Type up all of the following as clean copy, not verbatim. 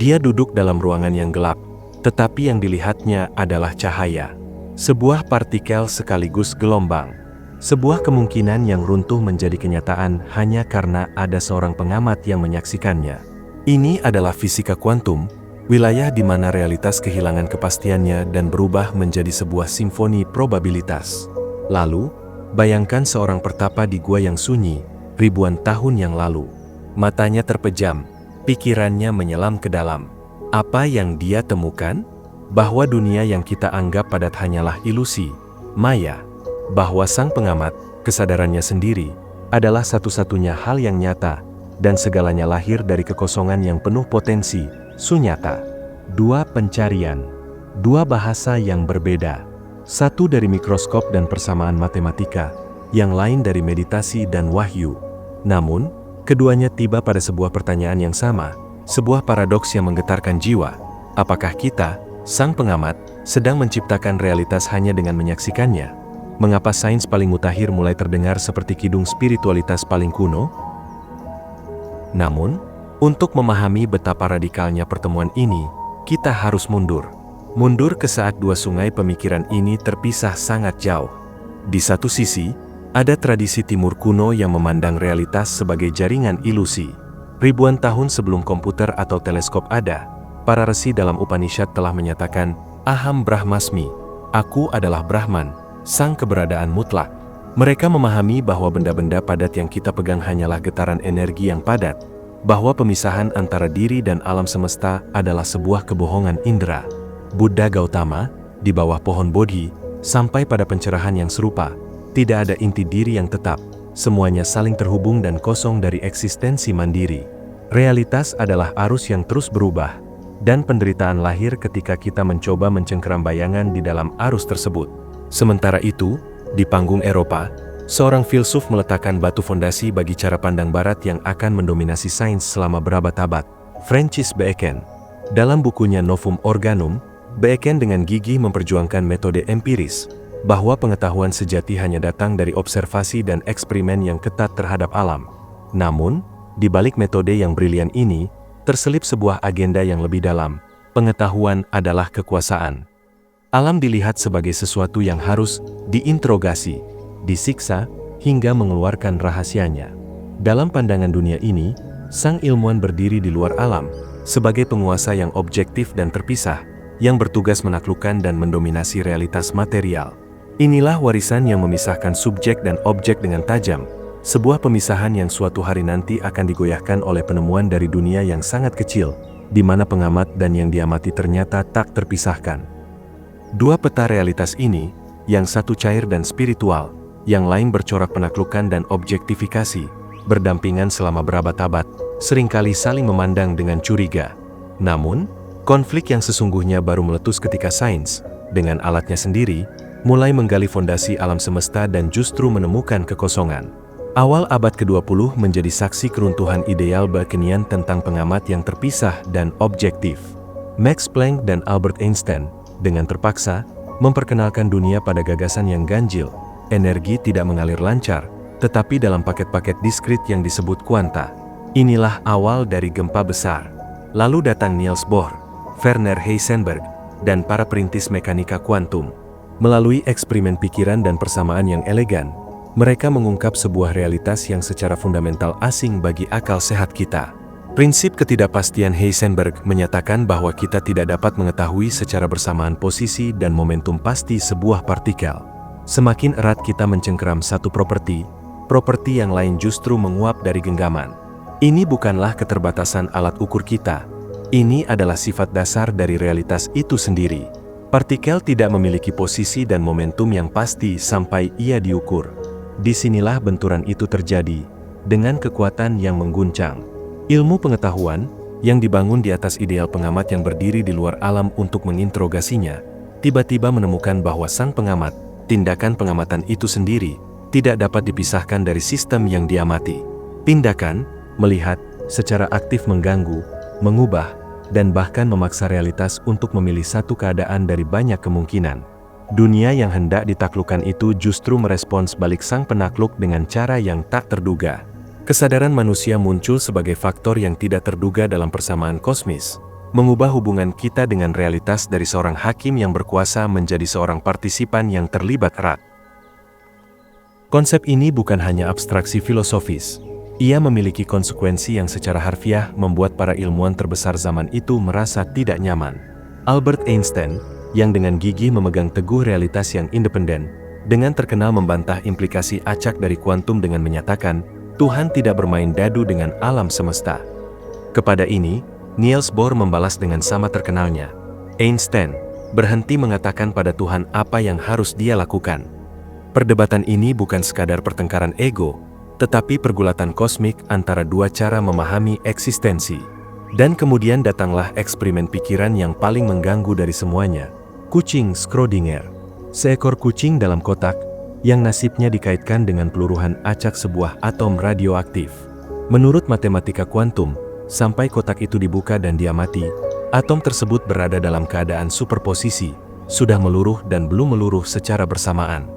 Dia duduk dalam ruangan yang gelap, tetapi yang dilihatnya adalah cahaya. Sebuah partikel sekaligus gelombang. Sebuah kemungkinan yang runtuh menjadi kenyataan hanya karena ada seorang pengamat yang menyaksikannya. Ini adalah fisika kuantum, wilayah di mana realitas kehilangan kepastiannya dan berubah menjadi sebuah simfoni probabilitas. Lalu, bayangkan seorang pertapa di gua yang sunyi, ribuan tahun yang lalu. Matanya terpejam, pikirannya menyelam ke dalam. Apa yang dia temukan? Bahwa dunia yang kita anggap padat hanyalah ilusi, maya. Bahwa sang pengamat, kesadarannya sendiri, adalah satu-satunya hal yang nyata, dan segalanya lahir dari kekosongan yang penuh potensi, sunyata. Dua pencarian, dua bahasa yang berbeda. Satu dari mikroskop dan persamaan matematika, yang lain dari meditasi dan wahyu. Namun, keduanya tiba pada sebuah pertanyaan yang sama, sebuah paradoks yang menggetarkan jiwa. Apakah kita, sang pengamat, sedang menciptakan realitas hanya dengan menyaksikannya? Mengapa sains paling mutakhir mulai terdengar seperti kidung spiritualitas paling kuno? Namun, untuk memahami betapa radikalnya pertemuan ini, kita harus mundur. Mundur ke saat dua sungai pemikiran ini terpisah sangat jauh. Di satu sisi, ada tradisi Timur kuno yang memandang realitas sebagai jaringan ilusi. Ribuan tahun sebelum komputer atau teleskop ada, para resi dalam Upanishad telah menyatakan, Aham Brahmasmi, aku adalah Brahman, sang keberadaan mutlak. Mereka memahami bahwa benda-benda padat yang kita pegang hanyalah getaran energi yang padat, bahwa pemisahan antara diri dan alam semesta adalah sebuah kebohongan indera. Buddha Gautama, di bawah pohon Bodhi, sampai pada pencerahan yang serupa, tidak ada inti diri yang tetap, semuanya saling terhubung dan kosong dari eksistensi mandiri. Realitas adalah arus yang terus berubah, dan penderitaan lahir ketika kita mencoba mencengkeram bayangan di dalam arus tersebut. Sementara itu, di panggung Eropa, seorang filsuf meletakkan batu fondasi bagi cara pandang barat yang akan mendominasi sains selama berabad-abad, Francis Bacon. Dalam bukunya Novum Organum, Bacon dengan gigih memperjuangkan metode empiris, bahwa pengetahuan sejati hanya datang dari observasi dan eksperimen yang ketat terhadap alam. Namun, di balik metode yang brilian ini, terselip sebuah agenda yang lebih dalam. Pengetahuan adalah kekuasaan. Alam dilihat sebagai sesuatu yang harus diinterogasi, disiksa, hingga mengeluarkan rahasianya. Dalam pandangan dunia ini, sang ilmuwan berdiri di luar alam, sebagai penguasa yang objektif dan terpisah, yang bertugas menaklukkan dan mendominasi realitas material. Inilah warisan yang memisahkan subjek dan objek dengan tajam, sebuah pemisahan yang suatu hari nanti akan digoyahkan oleh penemuan dari dunia yang sangat kecil, di mana pengamat dan yang diamati ternyata tak terpisahkan. Dua peta realitas ini, yang satu cair dan spiritual, yang lain bercorak penaklukan dan objektifikasi, berdampingan selama berabad-abad, seringkali saling memandang dengan curiga. Namun, konflik yang sesungguhnya baru meletus ketika sains, dengan alatnya sendiri, mulai menggali fondasi alam semesta dan justru menemukan kekosongan. Awal abad ke-20 menjadi saksi keruntuhan ideal Baconian tentang pengamat yang terpisah dan objektif. Max Planck dan Albert Einstein, dengan terpaksa, memperkenalkan dunia pada gagasan yang ganjil. Energi tidak mengalir lancar, tetapi dalam paket-paket diskrit yang disebut kuanta. Inilah awal dari gempa besar. Lalu datang Niels Bohr, Werner Heisenberg, dan para perintis mekanika kuantum. Melalui eksperimen pikiran dan persamaan yang elegan, mereka mengungkap sebuah realitas yang secara fundamental asing bagi akal sehat kita. Prinsip ketidakpastian Heisenberg menyatakan bahwa kita tidak dapat mengetahui secara bersamaan posisi dan momentum pasti sebuah partikel. Semakin erat kita mencengkeram satu properti yang lain justru menguap dari genggaman. Ini bukanlah keterbatasan alat ukur kita. Ini adalah sifat dasar dari realitas itu sendiri. Partikel tidak memiliki posisi dan momentum yang pasti sampai ia diukur. Disinilah benturan itu terjadi, dengan kekuatan yang mengguncang. Ilmu pengetahuan, yang dibangun di atas ideal pengamat yang berdiri di luar alam untuk menginterogasinya, tiba-tiba menemukan bahwa sang pengamat, tindakan pengamatan itu sendiri, tidak dapat dipisahkan dari sistem yang diamati. Tindakan, melihat, secara aktif mengganggu, mengubah, dan bahkan memaksa realitas untuk memilih satu keadaan dari banyak kemungkinan. Dunia yang hendak ditaklukkan itu justru merespons balik sang penakluk dengan cara yang tak terduga. Kesadaran manusia muncul sebagai faktor yang tidak terduga dalam persamaan kosmis. mengubah hubungan kita dengan realitas dari seorang hakim yang berkuasa menjadi seorang partisipan yang terlibat erat. Konsep ini bukan hanya abstraksi filosofis. Ia memiliki konsekuensi yang secara harfiah membuat para ilmuwan terbesar zaman itu merasa tidak nyaman. Albert Einstein, yang dengan gigih memegang teguh realitas yang independen, dengan terkenal membantah implikasi acak dari kuantum dengan menyatakan, Tuhan tidak bermain dadu dengan alam semesta. Kepada ini, Niels Bohr membalas dengan sama terkenalnya. Einstein berhenti mengatakan pada Tuhan apa yang harus dia lakukan. Perdebatan ini bukan sekadar pertengkaran ego, tetapi pergulatan kosmik antara dua cara memahami eksistensi. Dan kemudian datanglah eksperimen pikiran yang paling mengganggu dari semuanya. Kucing Schrödinger. Seekor kucing dalam kotak, yang nasibnya dikaitkan dengan peluruhan acak sebuah atom radioaktif. Menurut matematika kuantum, sampai kotak itu dibuka dan dia mati, atom tersebut berada dalam keadaan superposisi, sudah meluruh dan belum meluruh secara bersamaan.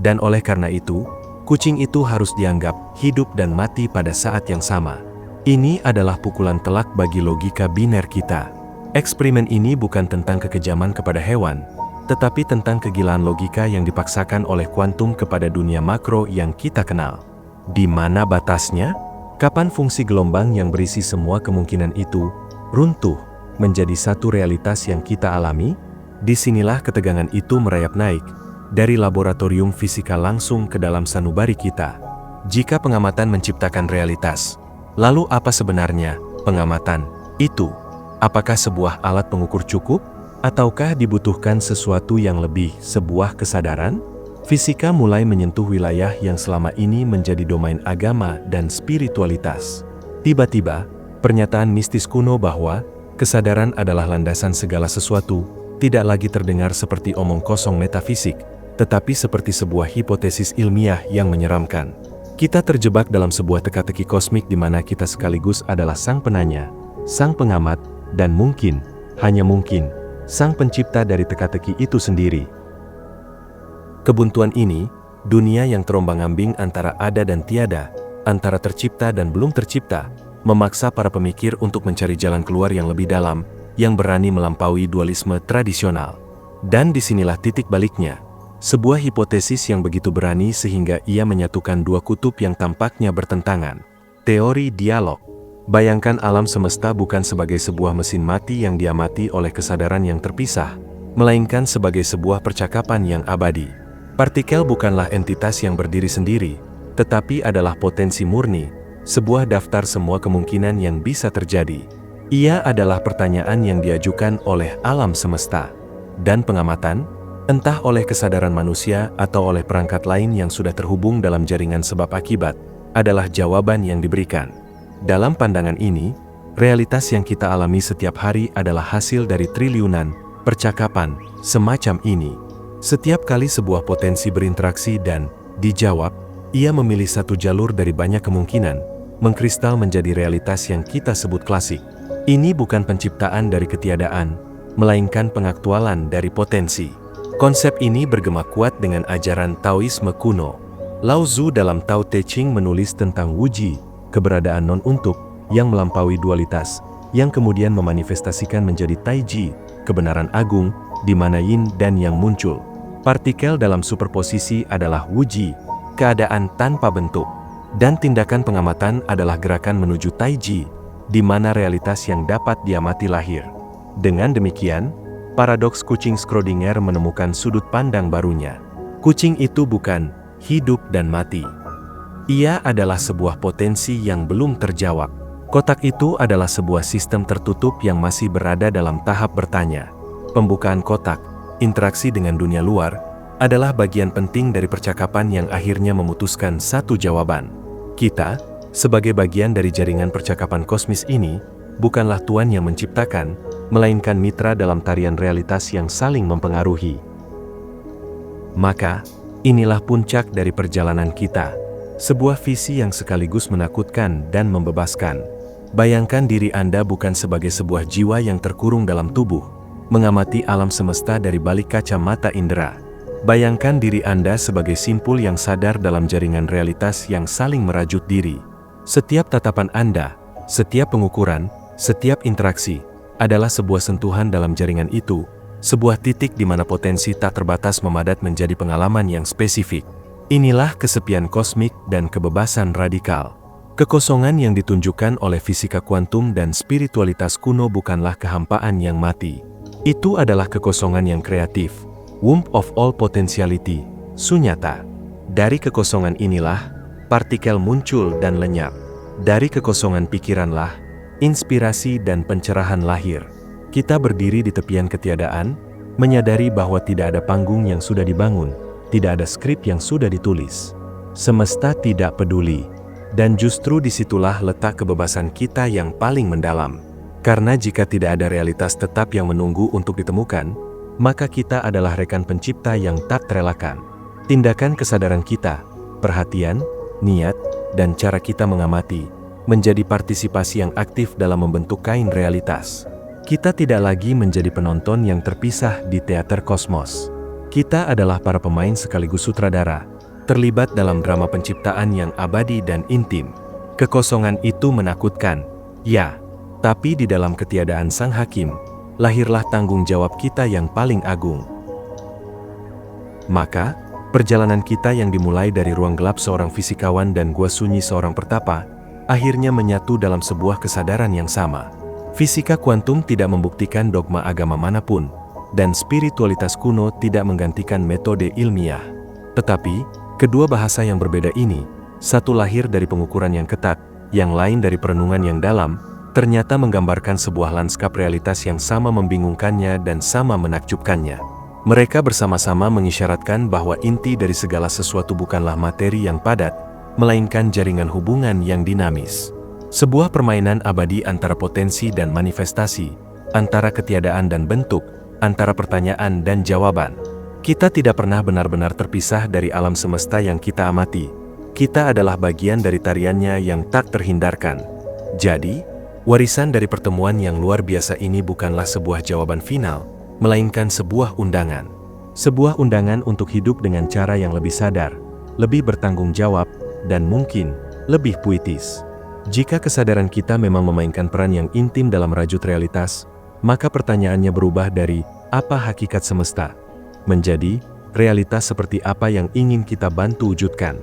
Dan oleh karena itu, kucing itu harus dianggap hidup dan mati pada saat yang sama. Ini adalah pukulan telak bagi logika biner kita. Eksperimen ini bukan tentang kekejaman kepada hewan, tetapi tentang kegilaan logika yang dipaksakan oleh kuantum kepada dunia makro yang kita kenal. Di mana batasnya? Kapan fungsi gelombang yang berisi semua kemungkinan itu runtuh menjadi satu realitas yang kita alami? Disinilah ketegangan itu merayap naik, dari laboratorium fisika langsung ke dalam sanubari kita. Jika pengamatan menciptakan realitas, lalu apa sebenarnya pengamatan itu? Apakah sebuah alat pengukur cukup? Ataukah dibutuhkan sesuatu yang lebih, sebuah kesadaran? Fisika mulai menyentuh wilayah yang selama ini menjadi domain agama dan spiritualitas. Tiba-tiba, pernyataan mistis kuno bahwa kesadaran adalah landasan segala sesuatu, tidak lagi terdengar seperti omong kosong metafisik, tetapi seperti sebuah hipotesis ilmiah yang menyeramkan. Kita terjebak dalam sebuah teka-teki kosmik di mana kita sekaligus adalah sang penanya, sang pengamat, dan mungkin, hanya mungkin, sang pencipta dari teka-teki itu sendiri. Kebuntuan ini, dunia yang terombang-ambing antara ada dan tiada, antara tercipta dan belum tercipta, memaksa para pemikir untuk mencari jalan keluar yang lebih dalam, yang berani melampaui dualisme tradisional. Dan disinilah titik baliknya, sebuah hipotesis yang begitu berani sehingga ia menyatukan dua kutub yang tampaknya bertentangan. Teori dialog. Bayangkan alam semesta bukan sebagai sebuah mesin mati yang diamati oleh kesadaran yang terpisah, melainkan sebagai sebuah percakapan yang abadi. Partikel bukanlah entitas yang berdiri sendiri, tetapi adalah potensi murni, sebuah daftar semua kemungkinan yang bisa terjadi. Ia adalah pertanyaan yang diajukan oleh alam semesta. Dan pengamatan, entah oleh kesadaran manusia atau oleh perangkat lain yang sudah terhubung dalam jaringan sebab akibat, adalah jawaban yang diberikan. Dalam pandangan ini, realitas yang kita alami setiap hari adalah hasil dari triliunan percakapan semacam ini. Setiap kali sebuah potensi berinteraksi dan dijawab, ia memilih satu jalur dari banyak kemungkinan, mengkristal menjadi realitas yang kita sebut klasik. Ini bukan penciptaan dari ketiadaan, melainkan pengaktualan dari potensi. Konsep ini bergema kuat dengan ajaran Taoisme kuno. Lao Tzu dalam Tao Te Ching menulis tentang wuji, keberadaan non-untuk, yang melampaui dualitas, yang kemudian memanifestasikan menjadi taiji, kebenaran agung, di mana yin dan yang muncul. Partikel dalam superposisi adalah wuji, keadaan tanpa bentuk. Dan tindakan pengamatan adalah gerakan menuju taiji, di mana realitas yang dapat diamati lahir. Dengan demikian, paradoks kucing Schrödinger menemukan sudut pandang barunya. Kucing itu bukan hidup dan mati. Ia adalah sebuah potensi yang belum terjawab. Kotak itu adalah sebuah sistem tertutup yang masih berada dalam tahap bertanya. Pembukaan kotak, interaksi dengan dunia luar, adalah bagian penting dari percakapan yang akhirnya memutuskan satu jawaban. Kita, sebagai bagian dari jaringan percakapan kosmis ini, bukanlah Tuhan yang menciptakan, melainkan mitra dalam tarian realitas yang saling mempengaruhi. Maka, inilah puncak dari perjalanan kita. Sebuah visi yang sekaligus menakutkan dan membebaskan. Bayangkan diri Anda bukan sebagai sebuah jiwa yang terkurung dalam tubuh, mengamati alam semesta dari balik kacamata indera. Bayangkan diri Anda sebagai simpul yang sadar dalam jaringan realitas yang saling merajut diri. Setiap tatapan Anda, setiap pengukuran, setiap interaksi, adalah sebuah sentuhan dalam jaringan itu, sebuah titik di mana potensi tak terbatas memadat menjadi pengalaman yang spesifik. Inilah kesepian kosmik dan kebebasan radikal. Kekosongan yang ditunjukkan oleh fisika kuantum dan spiritualitas kuno bukanlah kehampaan yang mati. Itu adalah kekosongan yang kreatif, womb of all potentiality, sunyata. Dari kekosongan inilah, partikel muncul dan lenyap. Dari kekosongan pikiranlah, inspirasi dan pencerahan lahir. Kita berdiri di tepian ketiadaan, menyadari bahwa tidak ada panggung yang sudah dibangun, tidak ada skrip yang sudah ditulis. Semesta tidak peduli. Dan justru disitulah letak kebebasan kita yang paling mendalam. Karena jika tidak ada realitas tetap yang menunggu untuk ditemukan, maka kita adalah rekan pencipta yang tak terelakkan. Tindakan kesadaran kita, perhatian, niat, dan cara kita mengamati, menjadi partisipasi yang aktif dalam membentuk kain realitas. Kita tidak lagi menjadi penonton yang terpisah di teater kosmos. Kita adalah para pemain sekaligus sutradara, terlibat dalam drama penciptaan yang abadi dan intim. Kekosongan itu menakutkan, ya. Tapi di dalam ketiadaan Sang Hakim, lahirlah tanggung jawab kita yang paling agung. Maka, perjalanan kita yang dimulai dari ruang gelap seorang fisikawan dan gua sunyi seorang pertapa, akhirnya menyatu dalam sebuah kesadaran yang sama. Fisika kuantum tidak membuktikan dogma agama manapun, dan spiritualitas kuno tidak menggantikan metode ilmiah. Tetapi, kedua bahasa yang berbeda ini, satu lahir dari pengukuran yang ketat, yang lain dari perenungan yang dalam, ternyata menggambarkan sebuah lanskap realitas yang sama membingungkannya dan sama menakjubkannya. Mereka bersama-sama mengisyaratkan bahwa inti dari segala sesuatu bukanlah materi yang padat, melainkan jaringan hubungan yang dinamis. Sebuah permainan abadi antara potensi dan manifestasi, antara ketiadaan dan bentuk, antara pertanyaan dan jawaban. Kita tidak pernah benar-benar terpisah dari alam semesta yang kita amati. Kita adalah bagian dari tariannya yang tak terhindarkan. Jadi, warisan dari pertemuan yang luar biasa ini bukanlah sebuah jawaban final, melainkan sebuah undangan. Sebuah undangan untuk hidup dengan cara yang lebih sadar, lebih bertanggung jawab, dan mungkin lebih puitis. Jika kesadaran kita memang memainkan peran yang intim dalam rajut realitas, maka pertanyaannya berubah dari apa hakikat semesta, menjadi realitas seperti apa yang ingin kita bantu wujudkan.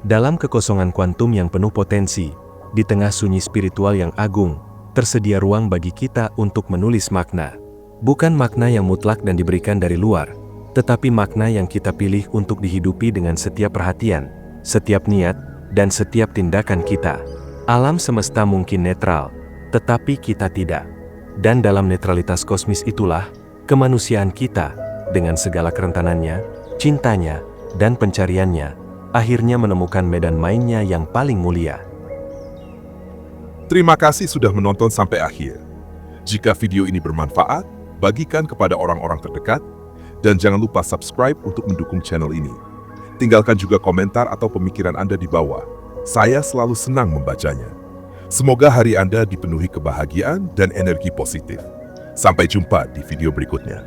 Dalam kekosongan kuantum yang penuh potensi, di tengah sunyi spiritual yang agung, tersedia ruang bagi kita untuk menulis makna. Bukan makna yang mutlak dan diberikan dari luar, tetapi makna yang kita pilih untuk dihidupi dengan setiap perhatian, setiap niat, dan setiap tindakan kita. Alam semesta mungkin netral, tetapi kita tidak. Dan dalam netralitas kosmis itulah, kemanusiaan kita, dengan segala kerentanannya, cintanya, dan pencariannya, akhirnya menemukan medan mainnya yang paling mulia. Terima kasih sudah menonton sampai akhir. Jika video ini bermanfaat, bagikan kepada orang-orang terdekat, dan jangan lupa subscribe untuk mendukung channel ini. Tinggalkan juga komentar atau pemikiran Anda di bawah. Saya selalu senang membacanya. Semoga hari Anda dipenuhi kebahagiaan dan energi positif. Sampai jumpa di video berikutnya.